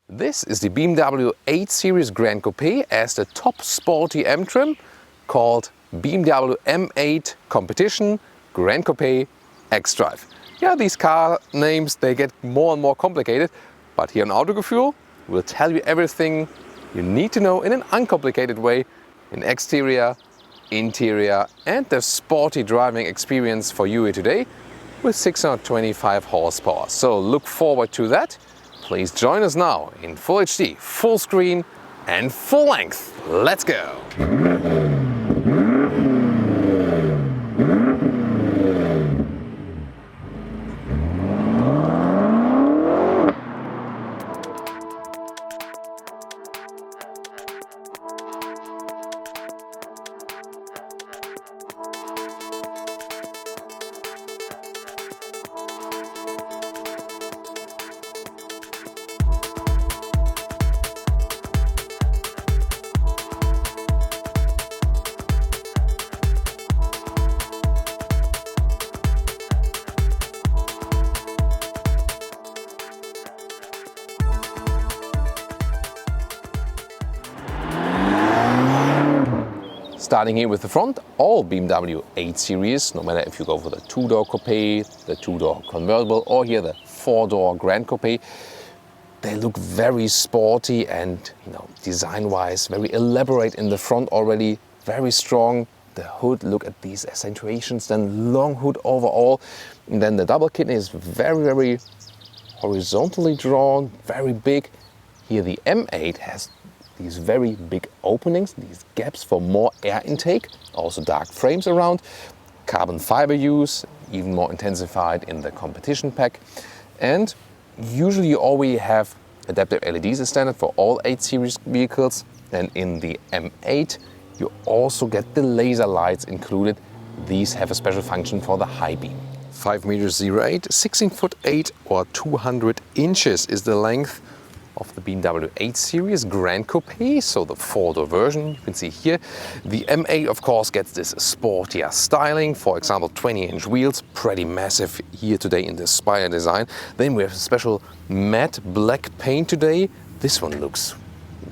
This is the BMW 8 Series Gran Coupé as the top sporty M trim called BMW M8 Competition Gran Coupé X-Drive. Yeah, these car names, they get more and more complicated, but here on Autogefuehl, we'll tell you everything you need to know in an uncomplicated way in exterior, interior and the sporty driving experience for you here today with 625 horsepower. So look forward to that. Please join us now in Full HD, full screen and full length. Let's go! Starting here with the front, all BMW 8 Series, no matter if you go for the two-door Coupé, the two-door convertible, or here the four-door Gran Coupé, they look very sporty and, design-wise, very elaborate in the front already, very strong. The hood, look at these accentuations, then long hood overall. And then the double kidney is very, very horizontally drawn, very big. Here the M8 has these very big openings, these gaps for more air intake, also dark frames around, carbon fiber use, even more intensified in the competition pack. And usually you already have adaptive LEDs as standard for all 8 Series vehicles. And in the M8, you also get the laser lights included. These have a special function for the high beam. 5 meters 08, 16 foot 8 or 200 inches is the length of the BMW 8 Series Gran Coupé, so the four-door version. You can see here the M8 of course gets this sportier styling, for example 20-inch wheels, pretty massive here today in the Spire design. Then we have a special matte black paint today. This one looks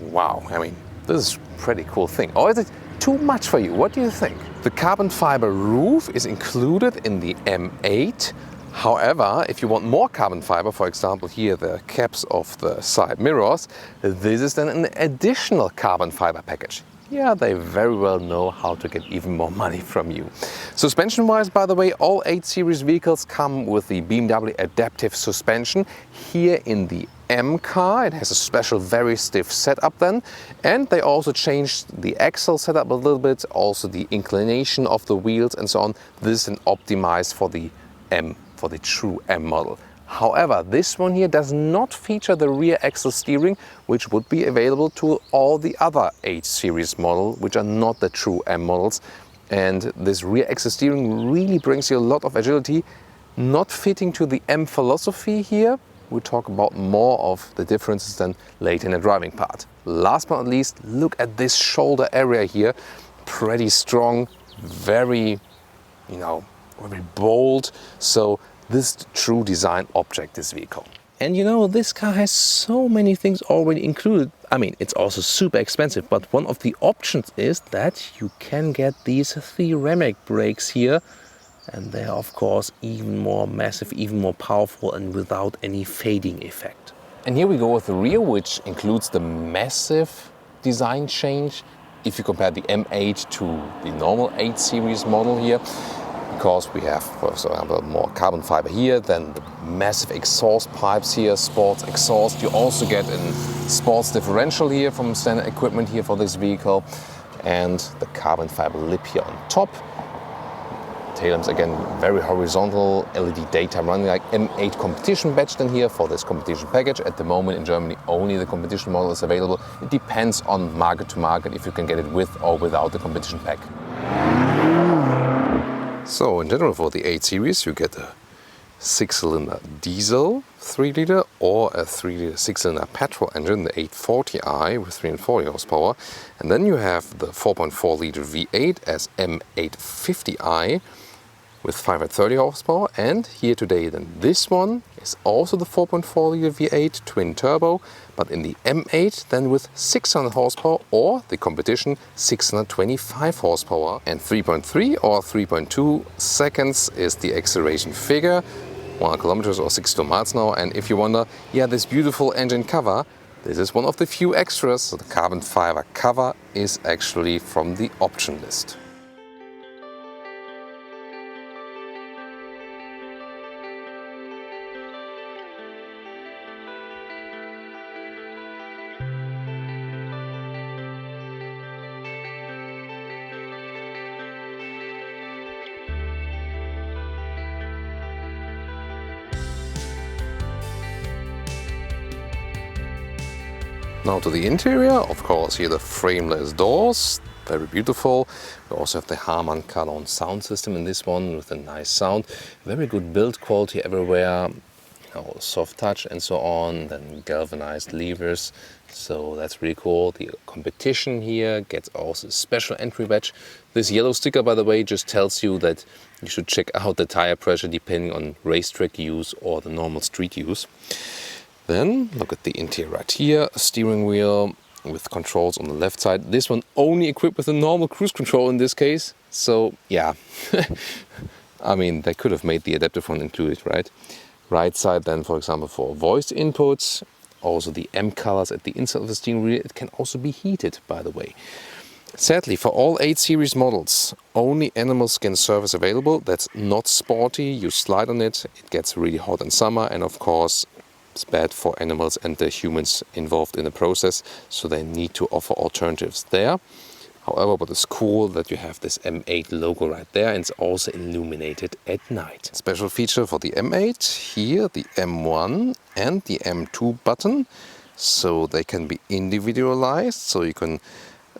wow, I mean this is a pretty cool thing. Or is it too much for you? What do you think? The carbon fiber roof is included in the M8. However, if you want more carbon fiber, for example here the caps of the side mirrors, this is then an additional carbon fiber package. Yeah, they very well know how to get even more money from you. Suspension wise, by the way, all 8 Series vehicles come with the BMW adaptive suspension. Here in the M car, it has a special very stiff setup then, and they also changed the axle setup a little bit, also the inclination of the wheels and so on. This is then optimized for the M, for the true M model. However, this one here does not feature the rear axle steering, which would be available to all the other 8 Series model, which are not the true M models. And this rear axle steering really brings you a lot of agility, not fitting to the M philosophy here. We'll talk about more of the differences then later in the driving part. Last but not least, look at this shoulder area here. Pretty strong, very, very bold. So this is the true design object, this vehicle. And this car has so many things already included. I mean, it's also super expensive, but one of the options is that you can get these ceramic brakes here. And they are of course even more massive, even more powerful and without any fading effect. And here we go with the rear, which includes the massive design change if you compare the M8 to the normal 8 Series model here. Because we have, for example, more carbon fiber here, then the massive exhaust pipes here, sports exhaust. You also get a sports differential here from standard equipment here for this vehicle, and the carbon fiber lip here on top. Tail lamps again, very horizontal, LED daytime running like M8 competition badge then here for this competition package. At the moment in Germany only the competition model is available. It depends on market to market if you can get it with or without the competition pack. So in general for the 8 Series you get a 6-cylinder diesel 3-liter or a 3-liter 6-cylinder petrol engine, the 840i with 340 horsepower. And then you have the 4.4-liter V8 as M850i with 530 horsepower. And here today then this one is also the 4.4-liter V8 twin turbo, but in the M8 then with 600 horsepower or the competition 625 horsepower. And 3.3 or 3.2 seconds is the acceleration figure, 100 kilometers or 62 miles an hour. And if you wonder, yeah, this beautiful engine cover, this is one of the few extras. So the carbon fiber cover is actually from the option list. Now to the interior, of course, here the frameless doors, very beautiful. We also have the Harman Kardon sound system in this one with a nice sound. Very good build quality everywhere, soft touch and so on, then galvanized levers. So that's really cool. The competition here gets also a special entry badge. This yellow sticker, by the way, just tells you that you should check out the tire pressure depending on racetrack use or the normal street use. Then look at the interior right here, a steering wheel with controls on the left side. This one only equipped with a normal cruise control in this case. So yeah, I mean, they could have made the adaptive one included, right? Right side then, for example, for voice inputs. Also the M colors at the inside of the steering wheel. It can also be heated, by the way. Sadly, for all 8 series models, only animal skin surface available. That's not sporty. You slide on it, it gets really hot in summer, and of course, it's bad for animals and the humans involved in the process, so they need to offer alternatives there. However, what is cool that you have this M8 logo right there, and it's also illuminated at night. Special feature for the M8, here the M1 and the M2 button, so they can be individualized, so you can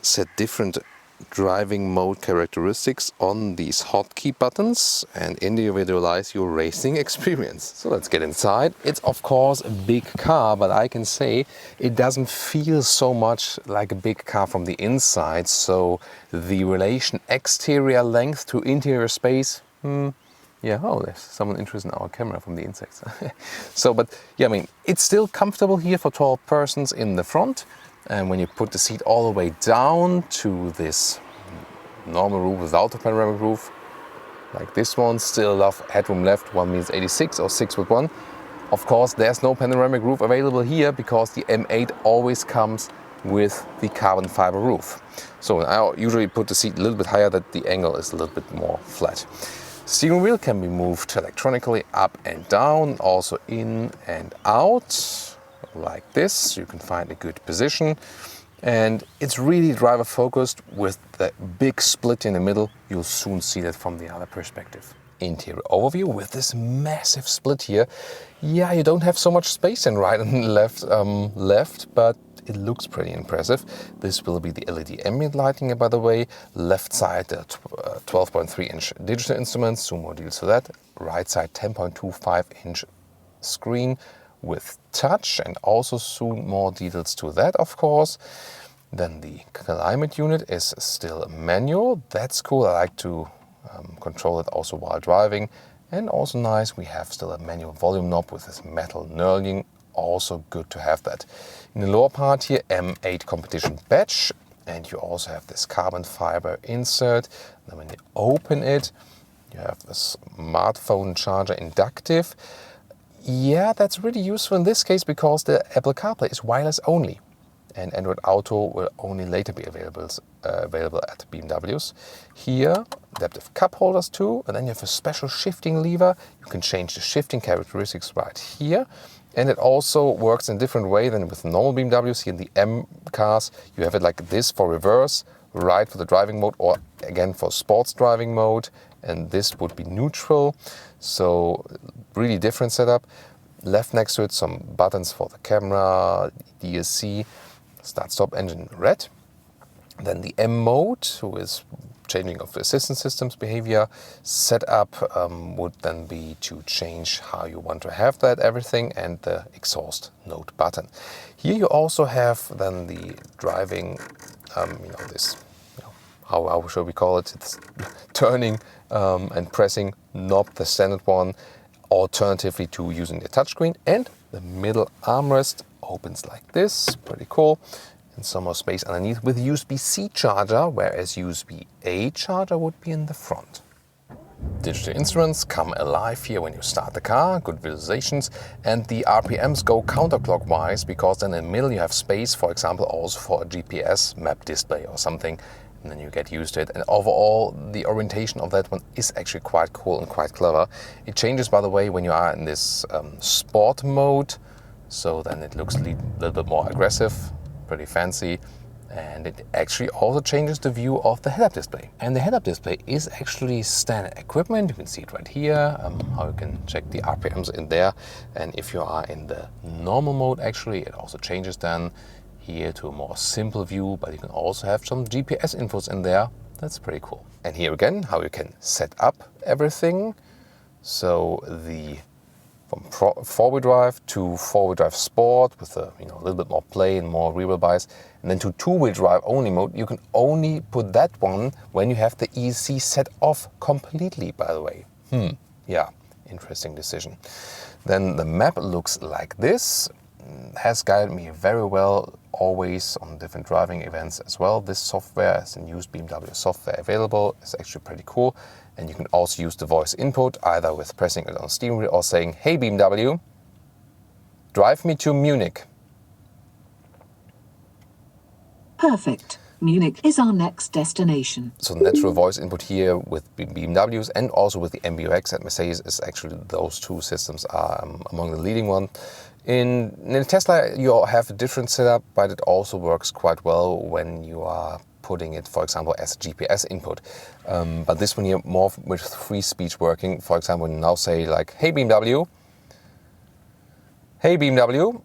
set different driving mode characteristics on these hotkey buttons and individualize your racing experience. So let's get inside. It's of course a big car, but I can say it doesn't feel so much like a big car from the inside. So the relation exterior length to interior space, yeah, oh, there's someone interested in our camera from the insects. So, but yeah, I mean, it's still comfortable here for 12 persons in the front. And when you put the seat all the way down to this normal roof without the panoramic roof, like this one, still love headroom left, 1 means 86 or 6'1". Of course, there's no panoramic roof available here because the M8 always comes with the carbon fiber roof. So I usually put the seat a little bit higher that the angle is a little bit more flat. Steering wheel can be moved electronically up and down, also in and out. Like this, you can find a good position, and it's really driver focused with the big split in the middle. You'll soon see that from the other perspective. Interior overview with this massive split here. Yeah, you don't have so much space in right and left, but it looks pretty impressive. This will be the LED ambient lighting, by the way. Left side, the 12.3-inch digital instruments, soon more deals for that. Right side, 10.25-inch screen with touch, and also soon more details to that, of course. Then the climate unit is still manual. That's cool. I like to control it also while driving. And also nice, we have still a manual volume knob with this metal knurling. Also good to have that. In the lower part here, M8 competition badge, and you also have this carbon fiber insert. Then when you open it, you have the smartphone charger inductive. Yeah, that's really useful in this case because the Apple CarPlay is wireless only, and Android Auto will only later be available at BMWs. Here, adaptive cup holders too, and then you have a special shifting lever. You can change the shifting characteristics right here, and it also works in a different way than with normal BMWs. Here in the M cars, you have it like this for reverse, right for the driving mode, or again for sports driving mode, and this would be neutral. So really different setup. Left next to it, some buttons for the camera, DSC, start stop engine red. Then the M mode, with changing of the assistance system's behavior. Setup would then be to change how you want to have that everything, and the exhaust note button. Here you also have then the driving, this, how shall we call it? It's turning and pressing knob, the standard one. alternatively to using the touchscreen. And the middle armrest opens like this, pretty cool. And some more space underneath with USB-C charger, whereas USB-A charger would be in the front. Digital instruments come alive here when you start the car, good visualizations, and the RPMs go counterclockwise because then in the middle you have space, for example, also for a GPS map display or something, and then you get used to it. And overall, the orientation of that one is actually quite cool and quite clever. It changes, by the way, when you are in this sport mode, so then it looks a little bit more aggressive, pretty fancy. And it actually also changes the view of the head-up display. And the head-up display is actually standard equipment. You can see it right here, how you can check the RPMs in there. And if you are in the normal mode, actually, it also changes then here to a more simple view, but you can also have some GPS inputs in there. That's pretty cool. And here again, how you can set up everything. So from four-wheel drive to four-wheel drive sport with a little bit more play and more rear-wheel bias, and then to two-wheel drive only mode. You can only put that one when you have the ESC set off completely, by the way. Yeah, interesting decision. Then the map looks like this. Has guided me very well always on different driving events as well. This software is a used BMW software available. It's actually pretty cool. And you can also use the voice input either with pressing it on the steering wheel or saying, "Hey BMW, drive me to Munich." Perfect. Munich is our next destination. So natural voice input here with BMWs and also with the MBUX and Mercedes is actually those two systems are among the leading ones. In Tesla you have a different setup, but it also works quite well when you are putting it, for example, as a GPS input. But this one here more with free speech working. For example, when you now say like, "Hey BMW, hey BMW."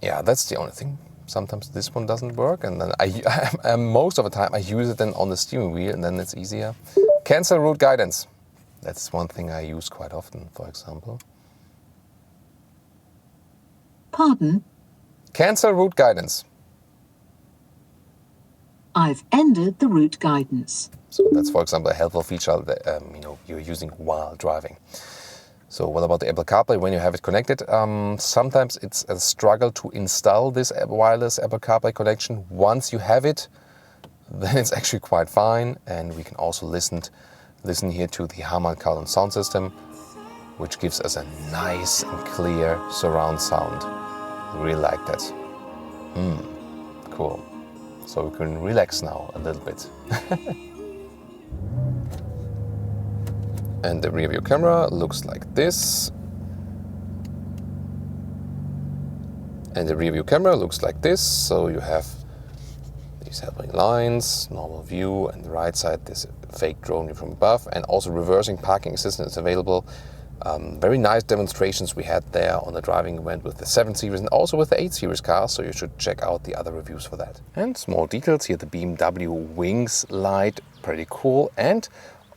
Yeah, that's the only thing. Sometimes this one doesn't work, and then most of the time I use it then on the steering wheel, and then it's easier. Cancel route guidance. That's one thing I use quite often, for example. Pardon? Cancel route guidance. I've ended the route guidance. So that's, for example, a helpful feature that you're using while driving. So what about the Apple CarPlay when you have it connected? Sometimes it's a struggle to install this wireless Apple CarPlay connection. Once you have it, then it's actually quite fine. And we can also listen here to the Harman Kardon sound system, which gives us a nice and clear surround sound. Really like that. Cool. So we can relax now a little bit. And the rear view camera looks like this. And the rear view camera looks like this. So you have these helping lines, normal view, and the right side this fake drone view from above, and also reversing parking assistance is available. Very nice demonstrations we had there on the driving event with the 7 Series and also with the 8 Series car, so you should check out the other reviews for that. And small details here, the BMW wings light, pretty cool, and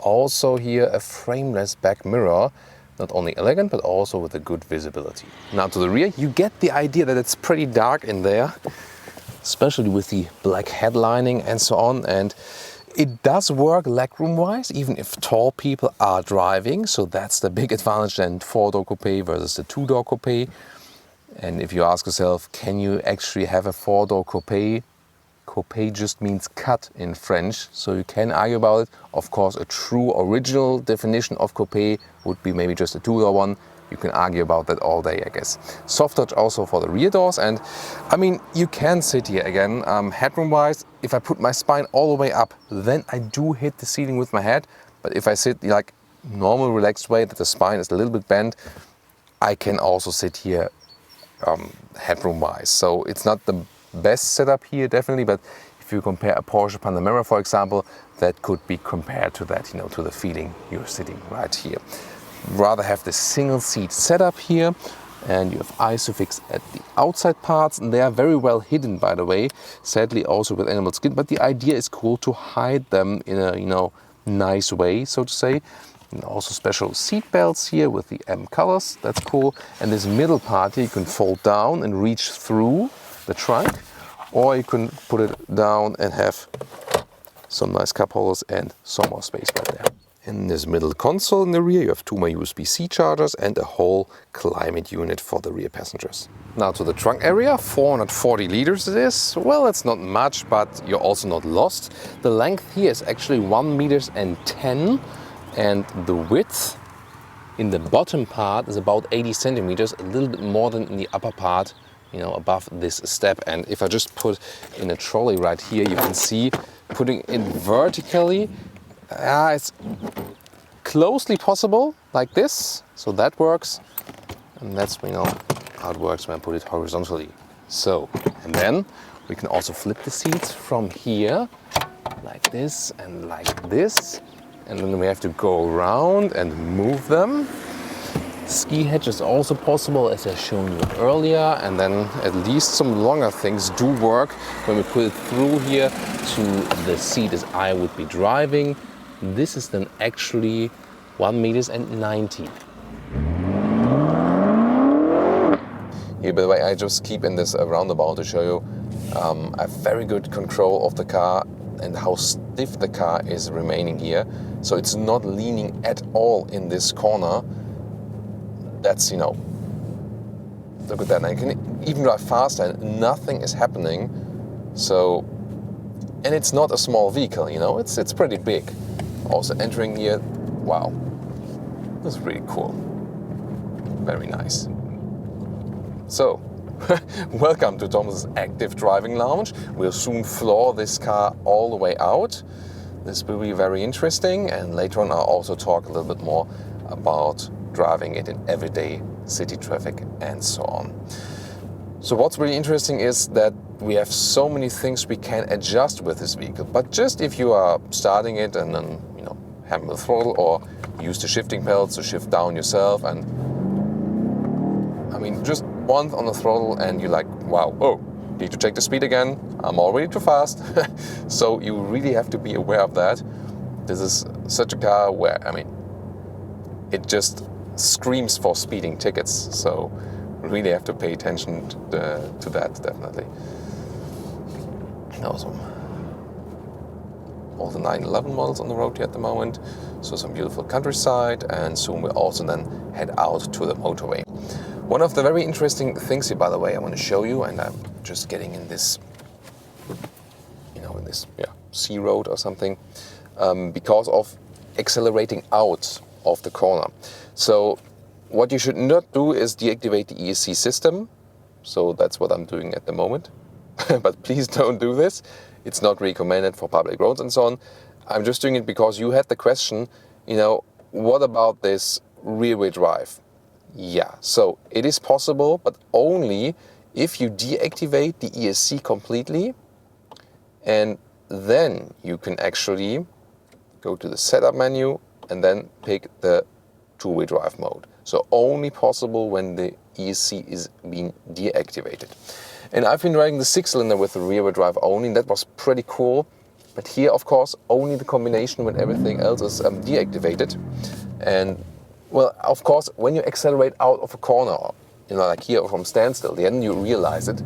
also here a frameless back mirror, not only elegant but also with a good visibility. Now to the rear, you get the idea that it's pretty dark in there, especially with the black headlining and so on, and it does work legroom wise, even if tall people are driving. So that's the big advantage then, 4-door coupe versus the 2-door coupe. And if you ask yourself, can you actually have a 4-door coupe? Coupe just means cut in French, so you can argue about it. Of course, a true original definition of coupe would be maybe just a 2-door one. You can argue about that all day, I guess. Soft touch also for the rear doors, and I mean, you can sit here again. Headroom wise, if I put my spine all the way up, then I do hit the ceiling with my head. But if I sit like normal relaxed way, that the spine is a little bit bent, I can also sit here headroom wise. So it's not the best setup here, definitely, but if you compare a Porsche Panamera, for example, that could be compared to that, to the feeling you're sitting right here. Rather have the single seat setup here, and you have ISOFIX at the outside parts, and they are very well hidden, by the way, sadly also with animal skin, but the idea is cool to hide them in a nice way, so to say. And also special seat belts here with the M colors, that's cool. And this middle part here you can fold down and reach through the trunk, or you can put it down and have some nice cup holders and some more space right there. In this middle console in the rear, you have 2 more USB-C chargers and a whole climate unit for the rear passengers. Now to the trunk area, 440 liters it is. Well, it's not much, but you're also not lost. The length here is actually 1 meters and 10, and the width in the bottom part is about 80 centimeters, a little bit more than in the upper part, you know, above this step. And if I just put in a trolley right here, you can see putting it vertically, it's closely possible like this, so that works, and that's, you know, how it works when I put it horizontally. So, and then we can also flip the seats from here like this, and then we have to go around and move them. Ski hatch is also possible, as I shown you earlier, and then at least some longer things do work when we put it through here to the seat as I would be driving. This is then actually 1 meters and 90. Here, by the way, I just keep in this roundabout to show you I have very good control of the car and how stiff the car is remaining here. So it's not leaning at all in this corner. That's, you know, look at that. I can even drive faster and nothing is happening. So, and it's not a small vehicle, you know, it's pretty big. Also entering here, wow, that's really cool. Very nice. So, welcome to Thomas's active driving lounge. We'll soon floor this car all the way out. This will be very interesting, and later on I'll also talk a little bit more about driving it in everyday city traffic and so on. So what's really interesting is that we have so many things we can adjust with this vehicle. But just if you are starting it and then, you know, hammer the throttle or use the shifting pedals to shift down yourself, and I mean, just once on the throttle and you're like, wow, oh, need to check the speed again, I'm already too fast. So you really have to be aware of that. This is such a car where, I mean, it just screams for speeding tickets. So really have to pay attention to that, definitely. Awesome. All the 911 models on the road here at the moment. So some beautiful countryside, and soon we'll also then head out to the motorway. One of the very interesting things here, by the way, I want to show you, and I'm just getting in this, you know, in this C road or something, because of accelerating out of the corner. So what you should not do is deactivate the ESC system. So that's what I'm doing at the moment. But please don't do this. It's not recommended for public roads and so on. I'm just doing it because you had the question, you know, what about this rear-wheel drive? Yeah, so it is possible, but only if you deactivate the ESC completely, and then you can actually go to the setup menu and then pick the two-wheel drive mode. So only possible when the ESC is being deactivated. And I've been riding the 6-cylinder with the rear-wheel drive only, and that was pretty cool. But here, of course, only the combination when everything else is deactivated. And well, of course, when you accelerate out of a corner, you know, like here from standstill, then you realize it.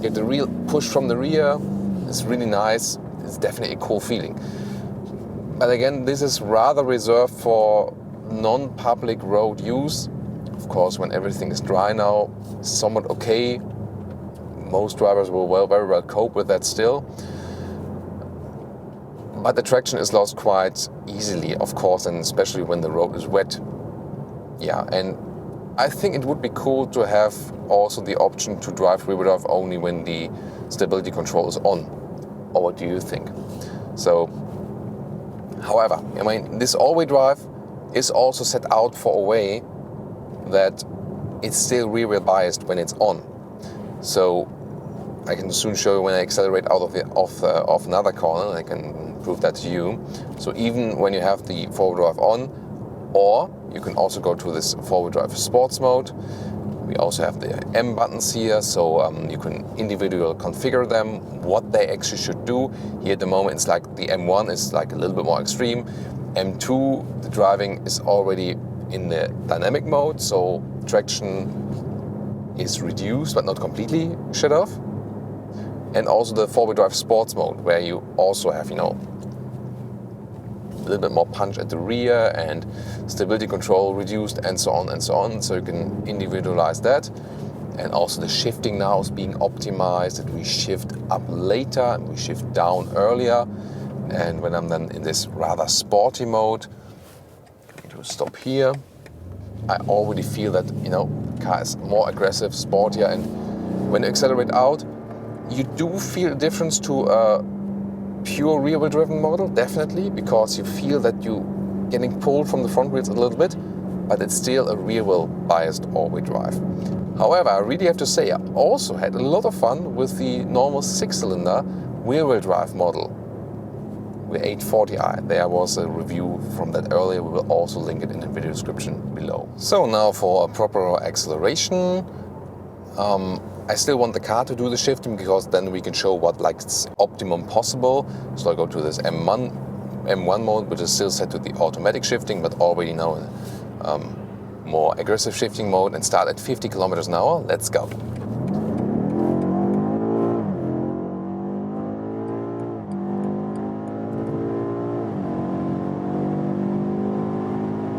Get the real push from the rear. It's really nice. It's definitely a cool feeling. But again, this is rather reserved for non-public road use. Of course, when everything is dry now, it's somewhat okay. Most drivers will very well cope with that still. But the traction is lost quite easily, of course, and especially when the road is wet. Yeah, and I think it would be cool to have also the option to drive rear-wheel drive only when the stability control is on. Or what do you think? So, however, I mean, this all-wheel drive is also set out for a way that it's still rear-wheel biased when it's on. So I can soon show you when I accelerate out of another corner. I can prove that to you. So even when you have the four-wheel drive on, or you can also go to this four-wheel drive sports mode. We also have the M buttons here, so you can individually configure them, what they actually should do. Here at the moment, it's like the M1 is like a little bit more extreme. M2, the driving is already in the dynamic mode, so traction is reduced, but not completely shut off. And also the four-wheel drive sports mode, where you also have, you know, little bit more punch at the rear and stability control reduced and so on and so on. So you can individualize that. And also the shifting now is being optimized, that we shift up later and we shift down earlier. And when I'm then in this rather sporty mode, I'm going to stop here, I already feel that, the car is more aggressive, sportier, and when you accelerate out, you do feel a difference to a pure rear-wheel driven model, definitely, because you feel that you're getting pulled from the front wheels a little bit, but it's still a rear-wheel biased all-wheel drive. However, I really have to say, I also had a lot of fun with the normal 6-cylinder rear-wheel drive model, the 840i. There was a review from that earlier. We will also link it in the video description below. So now for a proper acceleration. I still want the car to do the shifting because then we can show what is optimum possible. So I go to this M1 mode, which is still set to the automatic shifting, but already now more aggressive shifting mode, and start at 50 kilometers an hour. Let's go.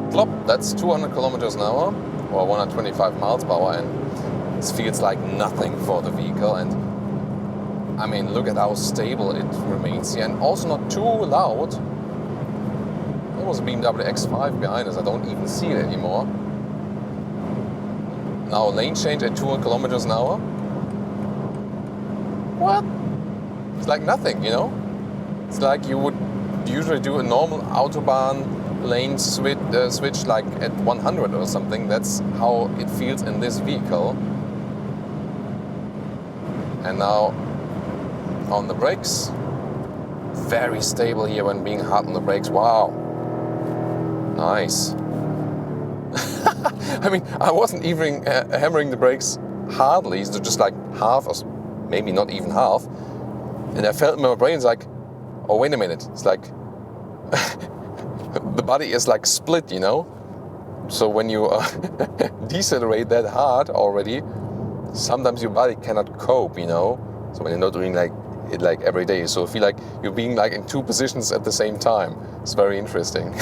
Plop, that's 200 kilometers an hour or 125 miles per hour, and this feels like nothing for the vehicle. And I mean, look at how stable it remains here, and also not too loud. There was a BMW X5 behind us. I don't even see it anymore. Now lane change at 200 kilometers an hour. What? It's like nothing, It's like you would usually do a normal Autobahn lane switch like at 100 or something. That's how it feels in this vehicle. And now on the brakes, very stable here when being hard on the brakes. Wow, nice. I mean, I wasn't even hammering the brakes hardly, so just like half, or maybe not even half. And I felt in my brain, it's like, oh, wait a minute. It's like, the body is like split, So when you decelerate that hard already, sometimes your body cannot cope, So when you're not doing it every day, so I feel like you're being in two positions at the same time. It's very interesting.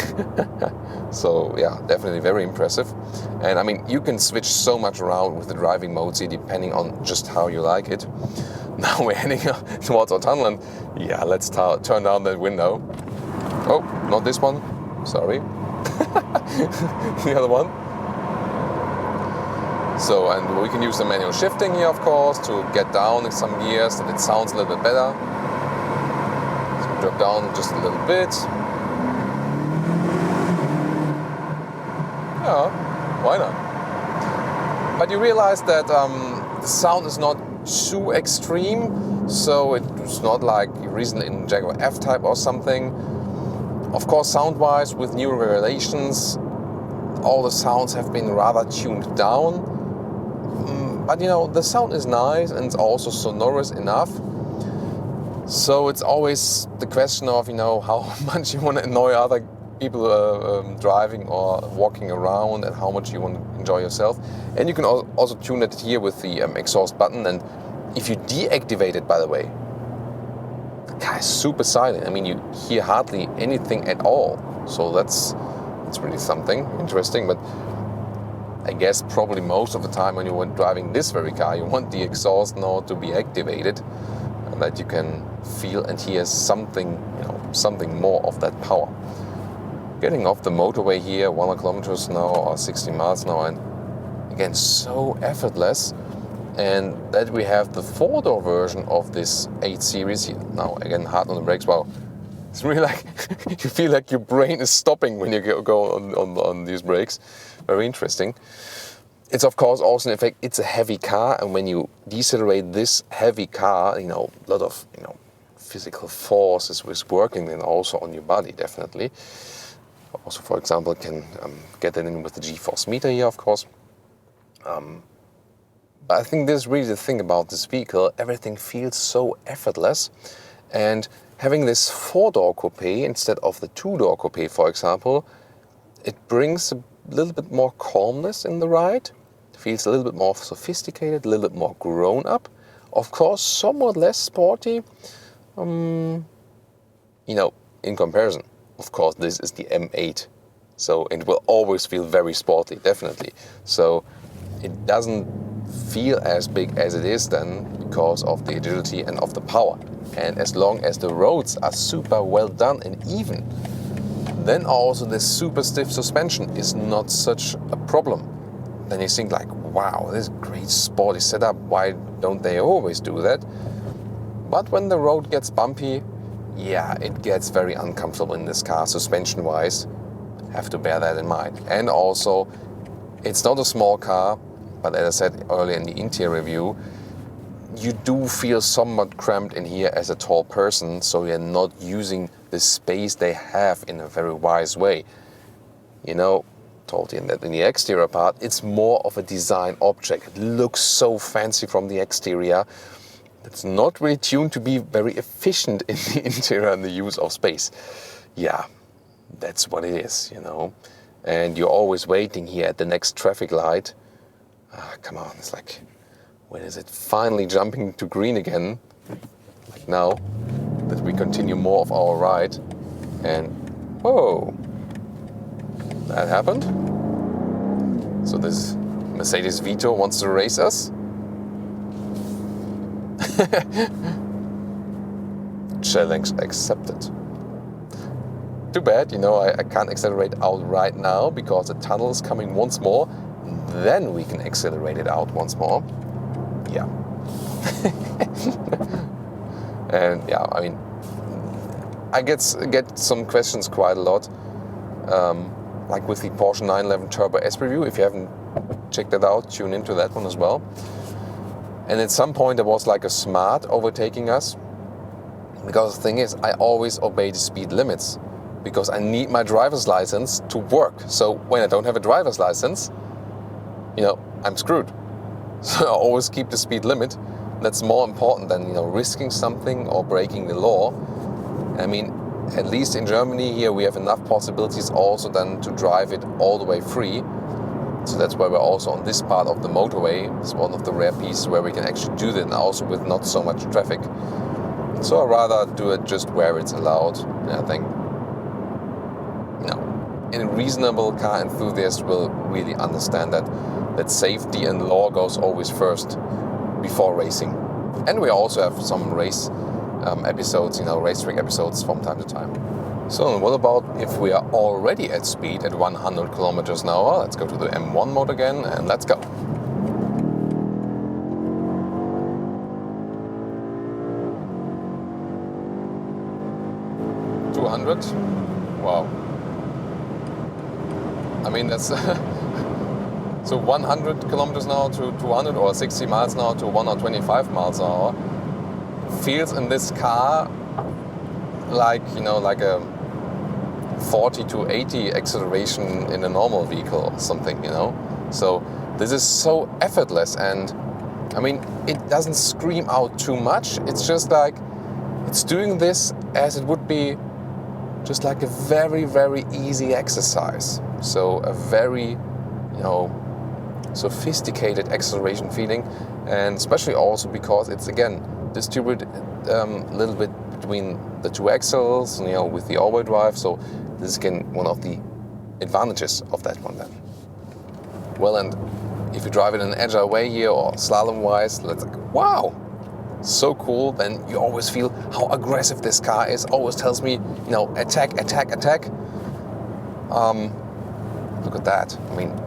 So yeah, definitely very impressive. And I mean, you can switch so much around with the driving modes here, depending on just how you like it. Now we're heading towards our tunnel, and yeah, let's turn down that window. Oh, not this one. Sorry. The other one. So, and we can use the manual shifting here, of course, to get down in some gears, that it sounds a little bit better. So drop down just a little bit. Yeah, why not? But you realize that the sound is not too extreme, so it's not like recently in Jaguar F-Type or something. Of course, sound-wise, with new regulations, all the sounds have been rather tuned down. But the sound is nice and it's also sonorous enough. So it's always the question of, how much you want to annoy other people driving or walking around, and how much you want to enjoy yourself. And you can also tune it here with the exhaust button. And if you deactivate it, by the way, the car is super silent. I mean, you hear hardly anything at all. So that's really something interesting. But I guess probably most of the time when you're driving this very car, you want the exhaust now to be activated, and that you can feel and hear something, something more of that power. Getting off the motorway here, 100 kilometers an hour or 60 miles an hour, and again, so effortless. And that we have the 4-door version of this 8 Series here. Now, again, hard on the brakes. Wow, it's really like, you feel like your brain is stopping when you go on these brakes. Very interesting. It's of course also an effect, it's a heavy car, and when you decelerate this heavy car, a lot of physical force is working then also on your body, definitely. Also, for example, can get that in with the G-force meter here, of course. But I think this is really the thing about this vehicle. Everything feels so effortless, and having this 4-door Coupé instead of the 2-door Coupé, for example, it brings a little bit more calmness in the ride. It feels a little bit more sophisticated, a little bit more grown up. Of course, somewhat less sporty, in comparison. of course, this is the M8. So it will always feel very sporty, definitely. So it doesn't feel as big as it is then because of the agility and of the power. And as long as the roads are super well done and even, then also this super stiff suspension is not such a problem. Then you think like, wow, this is great sporty setup. Why don't they always do that? But when the road gets bumpy, yeah, it gets very uncomfortable in this car, suspension-wise. Have to bear that in mind. And also, it's not a small car, but as I said earlier in the interior view, you do feel somewhat cramped in here as a tall person, so you're not using the space they have in a very wise way. You know, told you that in the exterior part, it's more of a design object. It looks so fancy from the exterior. It's not really tuned to be very efficient in the interior and the use of space. Yeah, that's what it is, you know. And you're always waiting here at the next traffic light. Come on, it's like, when is it finally jumping to green again? Like now, that we continue more of our ride. And, whoa, that happened. So this Mercedes Vito wants to race us. Challenge accepted. Too bad, you know, I can't accelerate out right now because the tunnel is coming once more. Then we can accelerate it out once more. Yeah. And yeah, I mean, I get some questions quite a lot, like with the Porsche 911 Turbo S review. If you haven't checked that out, tune into that one as well. And at some point there was like a smart overtaking us, because the thing is, I always obey the speed limits because I need my driver's license to work. So when I don't have a driver's license, you know, I'm screwed. So I always keep the speed limit. That's more important than, you know, risking something or breaking the law. I mean, at least in Germany here we have enough possibilities also then to drive it all the way free. So that's why we're also on this part of the motorway. It's one of the rare pieces where we can actually do that, and also with not so much traffic. So I'd rather do it just where it's allowed. And I think, you know, a reasonable car enthusiast will really understand that safety and law goes always first before racing. And we also have some race episodes, you know, racetrack episodes from time to time. So what about if we are already at speed at 100 kilometers an hour? Let's go to the M1 mode again and let's go. Wow. I mean, that's so 100 kilometers an hour to 200 or 60 miles an hour to 125 miles an hour feels in this car like, you know, like a 40 to 80 acceleration in a normal vehicle or something, you know. So this is so effortless, and I mean, it doesn't scream out too much. It's just like, it's doing this as it would be just like a very, very easy exercise. So a very, you know, sophisticated acceleration feeling, and especially also because it's again distributed a little bit between the two axles, you know, with the all-wheel drive. So this is again one of the advantages of that one then. Well, and if you drive it in an agile way here or slalom-wise, it's like, wow, so cool. Then you always feel how aggressive this car is. Always tells me, you know, attack, attack, attack. Look at that. I mean,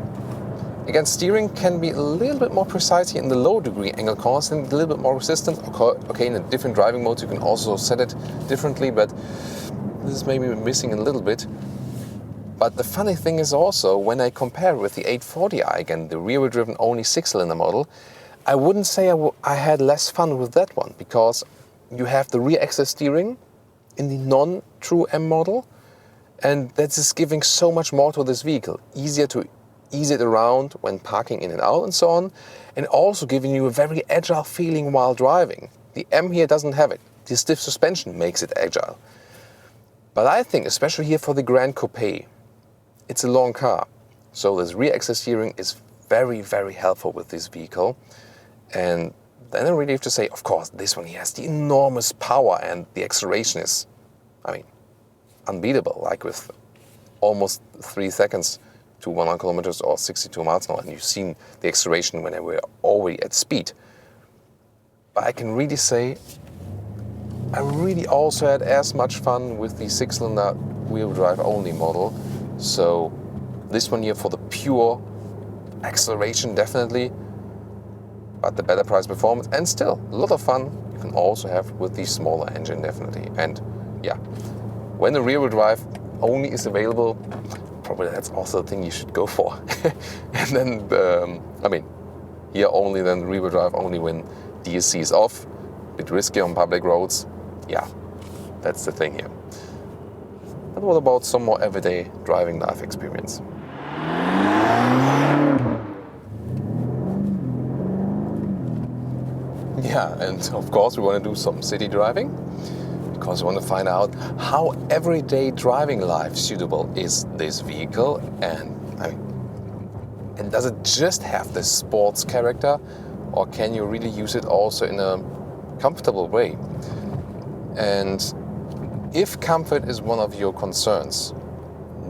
again, steering can be a little bit more precise here in the low degree angle constant, a little bit more resistant. Okay, in a different driving modes you can also set it differently, but this is maybe missing a little bit. But the funny thing is also, when I compare with the 840i, again, the rear-wheel driven only 6-cylinder model, I wouldn't say I had less fun with that one, because you have the rear axis steering in the non-true M model, and that is giving so much more to this vehicle. Easier to ease it around when parking in and out and so on, and also giving you a very agile feeling while driving. The M here doesn't have it. The stiff suspension makes it agile. But I think, especially here for the Gran Coupé, it's a long car. So this rear axis steering is very, very helpful with this vehicle. And then I really have to say, of course, this one here has the enormous power, and the acceleration is, I mean, unbeatable, like with almost 3 seconds to 100 kilometers or 62 miles an hour. And you've seen the acceleration when we're already at speed. But I can really say I really also had as much fun with the 6-cylinder wheel drive only model. So this one here for the pure acceleration definitely, but the better price performance and still a lot of fun you can also have with the smaller engine definitely. And yeah, when the rear wheel drive only is available, probably that's also the thing you should go for. And then, here only then rear wheel drive only when DSC is off, a bit risky on public roads. Yeah, that's the thing here. And what about some more everyday driving life experience? Yeah, and of course we want to do some city driving because we want to find out how everyday driving life suitable is this vehicle, and does it just have this sports character, or can you really use it also in a comfortable way? And if comfort is one of your concerns,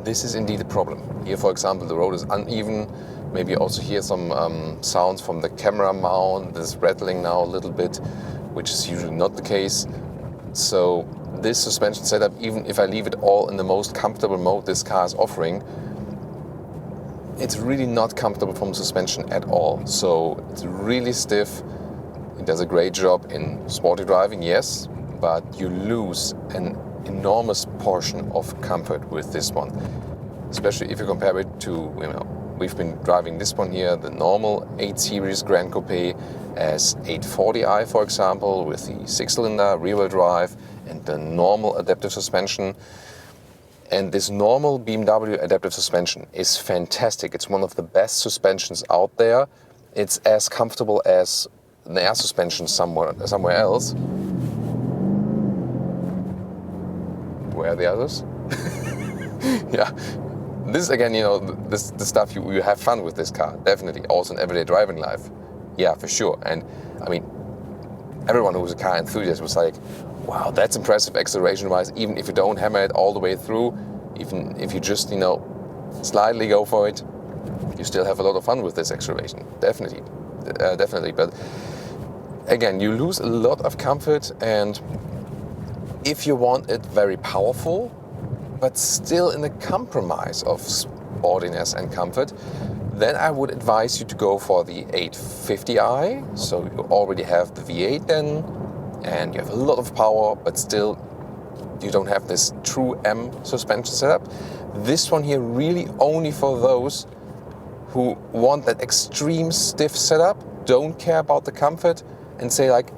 this is indeed a problem. Here, for example, the road is uneven. Maybe you also hear some sounds from the camera mount. This rattling now a little bit, which is usually not the case. So this suspension setup, even if I leave it all in the most comfortable mode this car is offering, it's really not comfortable from suspension at all. So it's really stiff. It does a great job in sporty driving, yes, but you lose an enormous portion of comfort with this one, especially if you compare it to, we've been driving this one here, the normal 8 Series Gran Coupé as 840i, for example, with the 6-cylinder rear-wheel drive and the normal adaptive suspension. And this normal BMW adaptive suspension is fantastic. It's one of the best suspensions out there. It's as comfortable as an air suspension somewhere else. Where are the others? Yeah, this is again, the stuff you have fun with this car, definitely. Also in everyday driving life, yeah, for sure. And everyone who's a car enthusiast was like, wow, that's impressive acceleration-wise. Even if you don't hammer it all the way through, even if you just, slightly go for it, you still have a lot of fun with this acceleration, definitely. But again, you lose a lot of comfort, and if you want it very powerful, but still in a compromise of sportiness and comfort, then I would advise you to go for the 850i. So you already have the V8 then, and you have a lot of power, but still you don't have this true M suspension setup. This one here really only for those who want that extreme stiff setup, don't care about the comfort, and say like,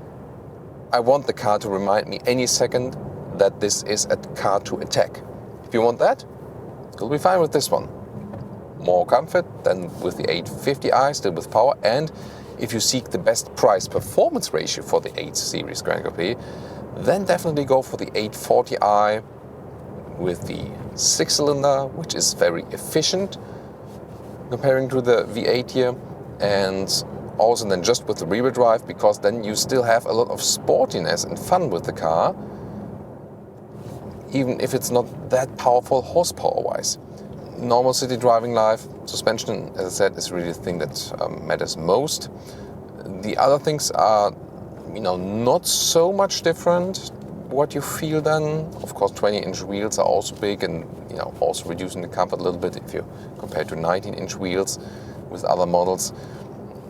I want the car to remind me any second that this is a car to attack. If you want that, you'll be fine with this one. More comfort than with the 850i, still with power. And if you seek the best price-performance ratio for the 8 Series Gran Coupé, then definitely go for the 840i with the 6-cylinder, which is very efficient comparing to the V8 here. And also then just with the rear-wheel drive, because then you still have a lot of sportiness and fun with the car, even if it's not that powerful horsepower-wise. Normal city driving life, suspension, as I said, is really the thing that matters most. The other things are, not so much different. What you feel then, of course, 20-inch wheels are also big, and also reducing the comfort a little bit if you compare to 19-inch wheels with other models.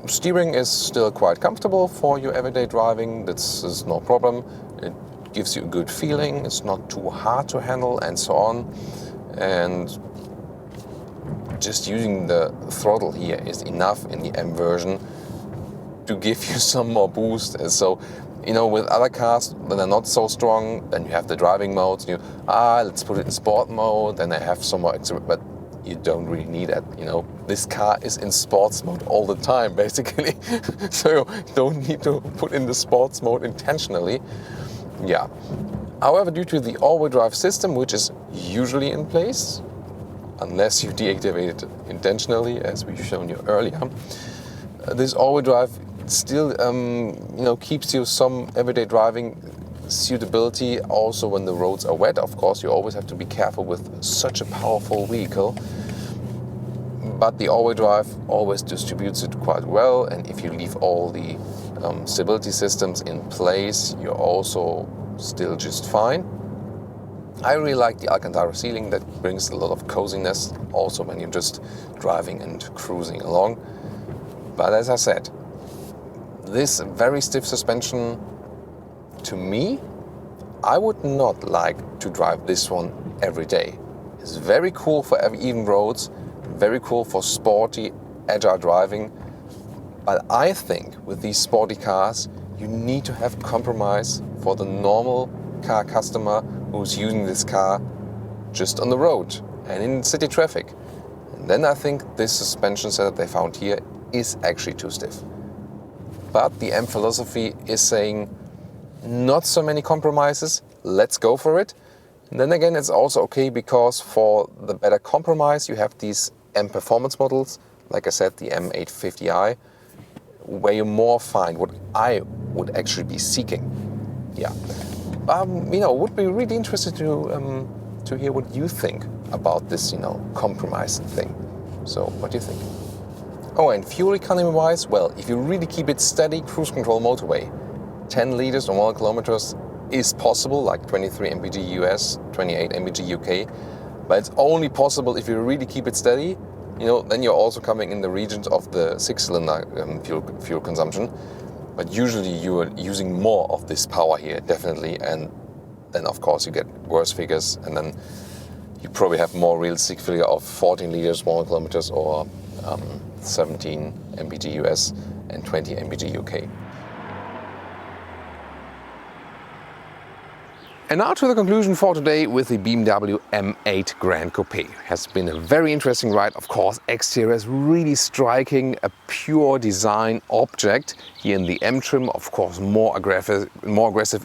Steering is still quite comfortable for your everyday driving. This is no problem. It gives you a good feeling. It's not too hard to handle and so on. And just using the throttle here is enough in the M version to give you some more boost. And so, with other cars that are not so strong, then you have the driving modes. Let's put it in sport mode, then I have some more extra, but you don't really need that. This car is in sports mode all the time, basically. So you don't need to put in the sports mode intentionally. Yeah. However, due to the all-wheel drive system, which is usually in place, unless you deactivate it intentionally, as we've shown you earlier, this all-wheel drive still, keeps you some everyday driving suitability also when the roads are wet. Of course, you always have to be careful with such a powerful vehicle. But the all-wheel drive always distributes it quite well, and if you leave all the stability systems in place, you're also still just fine. I really like the Alcantara ceiling. That brings a lot of coziness also when you're just driving and cruising along. But as I said, this very stiff suspension, to me, I would not like to drive this one every day. It's very cool for even roads, very cool for sporty, agile driving. But I think with these sporty cars, you need to have compromise for the normal car customer who's using this car just on the road and in city traffic. And then I think this suspension setup they found here is actually too stiff. But the M philosophy is saying not so many compromises, let's go for it. And then again, it's also okay because for the better compromise, you have these M performance models, like I said, the M8 50i, where you more find what I would actually be seeking. Yeah, would be really interested to hear what you think about this, compromise thing. So, what do you think? Oh, and fuel economy wise, well, if you really keep it steady, cruise control motorway, 10 liters on 1 kilometers is possible, like 23 mpg US, 28 mpg UK, but it's only possible if you really keep it steady. Then you're also coming in the regions of the 6-cylinder fuel consumption. But usually you are using more of this power here, definitely. And then, of course, you get worse figures. And then you probably have more realistic figure of 14 liters, 1 kilometers, or 17 mpg US and 20 mpg UK. And now to the conclusion for today with the BMW M8 Gran Coupé. Has been a very interesting ride. Of course, exterior is really striking, a pure design object. Here in the M trim, of course, more aggressive,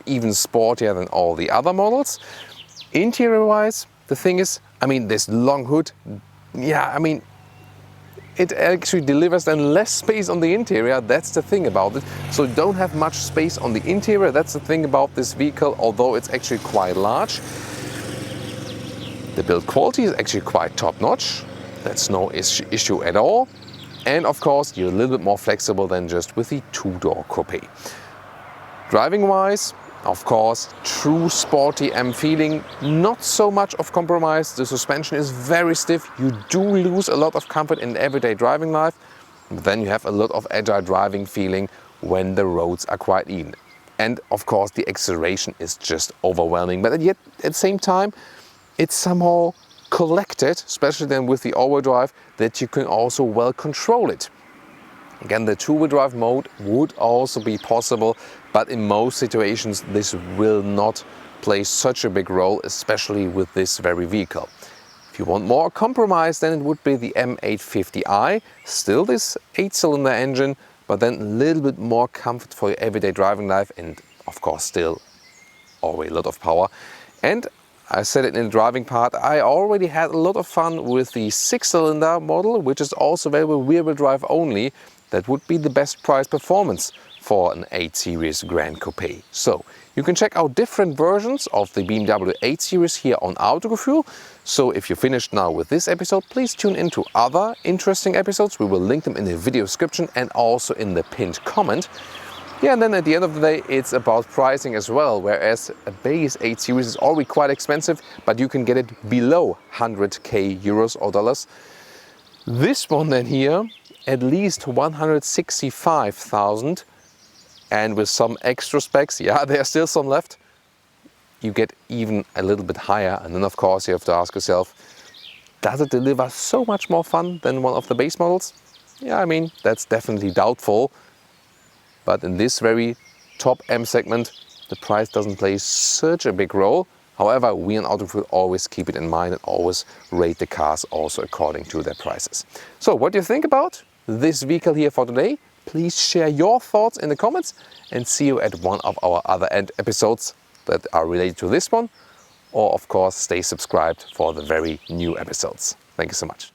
even sportier than all the other models. Interior-wise, the thing is, this long hood, it actually delivers then less space on the interior. That's the thing about it. So you don't have much space on the interior. That's the thing about this vehicle, although it's actually quite large. The build quality is actually quite top-notch. That's no issue at all. And of course, you're a little bit more flexible than just with the two-door coupe. Driving-wise, of course, true sporty M feeling, not so much of compromise. The suspension is very stiff. You do lose a lot of comfort in everyday driving life. But then you have a lot of agile driving feeling when the roads are quite even. And of course, the acceleration is just overwhelming. But yet, at the same time, it's somehow collected, especially then with the all-wheel drive, that you can also well control it. Again, the two-wheel drive mode would also be possible, but in most situations this will not play such a big role, especially with this very vehicle. If you want more compromise, then it would be the M8 50i, still this 8-cylinder engine, but then a little bit more comfort for your everyday driving life, and of course still always a lot of power. And I said it in the driving part, I already had a lot of fun with the 6-cylinder model, which is also available rear-wheel drive only. That would be the best price performance for an 8 Series Gran Coupé. So you can check out different versions of the BMW 8 Series here on Autogefuehl. So if you finished now with this episode, please tune into other interesting episodes. We will link them in the video description and also in the pinned comment. Yeah, and then at the end of the day, it's about pricing as well, whereas a base 8 Series is already quite expensive, but you can get it below 100k euros or dollars. This one then here, at least 165,000, and with some extra specs, yeah, there are still some left, you get even a little bit higher. And then of course you have to ask yourself, does it deliver so much more fun than one of the base models? Yeah, that's definitely doubtful. But in this very top M segment, the price doesn't play such a big role. However, we in Autogefuehl always keep it in mind and always rate the cars also according to their prices. So what do you think about this vehicle here for today? Please share your thoughts in the comments and see you at one of our other episodes that are related to this one. Or of course, stay subscribed for the very new episodes. Thank you so much.